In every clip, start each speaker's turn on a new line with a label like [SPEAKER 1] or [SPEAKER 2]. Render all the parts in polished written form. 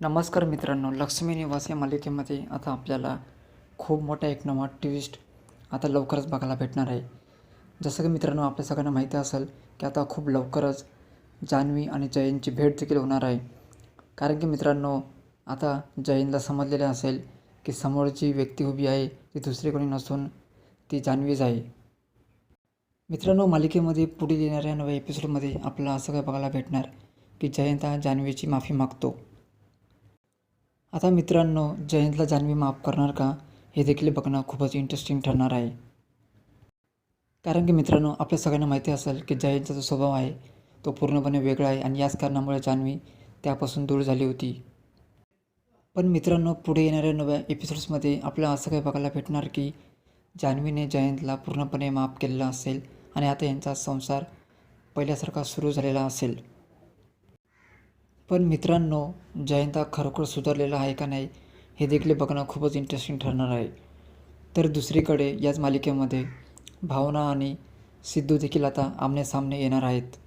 [SPEAKER 1] नमस्कार मित्रांनो, लक्ष्मी निवास या मालिकेमध्ये आता आपल्याला खूप मोठा एक नवा ट्विस्ट आता लवकरच बघायला भेटणार आहे. जसं की मित्रांनो, आपल्या सगळ्यांना माहिती असेल की आता खूप लवकरच जान्हवी आणि जयंतची भेट देखील होणार आहे. कारण की मित्रांनो, आता जयंतला समजलेलं असेल की समोरची व्यक्ती उभी आहे ती दुसरी कोणी नसून ती जान्हवीच आहे. मित्रांनो, मालिकेमध्ये पुढील येणाऱ्या नव्या एपिसोडमध्ये आपल्याला असं काय बघायला भेटणार की जयंत हा जान्हवीची माफी मागतो. आता मित्रांनो, जयंतला जान्हवी माफ करणार का, हे देखील बघणं खूपच इंटरेस्टिंग ठरणार आहे. कारण की मित्रांनो, आपल्या सगळ्यांना माहिती असेल की जयंतचा जो स्वभाव आहे तो पूर्णपणे वेगळा आहे आणि याच कारणामुळे जान्हवी त्यापासून दूर झाली होती. पण मित्रांनो, पुढे येणाऱ्या नव्या एपिसोड्समध्ये आपल्याला असं काही बघायला भेटणार की जान्हवीने जयंतला पूर्णपणे माफ केलेला असेल आणि आता यांचा संसार पहिल्यासारखा सुरू झालेला असेल. पण मित्रांनो, जयंत हा खरोखर सुधारलेला आहे का नाही, हे देखील बघणं खूपच इंटरेस्टिंग ठरणार आहे. तर दुसरीकडे याच मालिकेमध्ये भावना आणि सिद्धू देखील आता आमनेसामने येणार आहेत.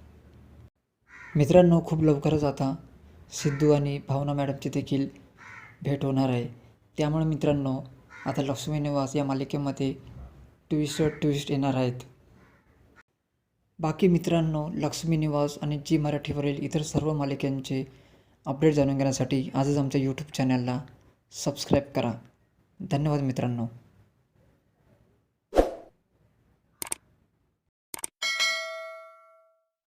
[SPEAKER 1] मित्रांनो, खूप लवकरच आता सिद्धू आणि भावना मॅडमची देखील भेट होणार आहे. त्यामुळे मित्रांनो, आता लक्ष्मी निवास या मालिकेमध्ये ट्विस्ट येणार आहेत. बाकी मित्रांनो, लक्ष्मी निवास आणि जी मराठीवरील इतर सर्व मालिकांचे अपडेट जाणून घेण्यासाठी आजच आमच्या यूट्यूब चॅनलला सबस्क्राईब करा. धन्यवाद मित्रांनो.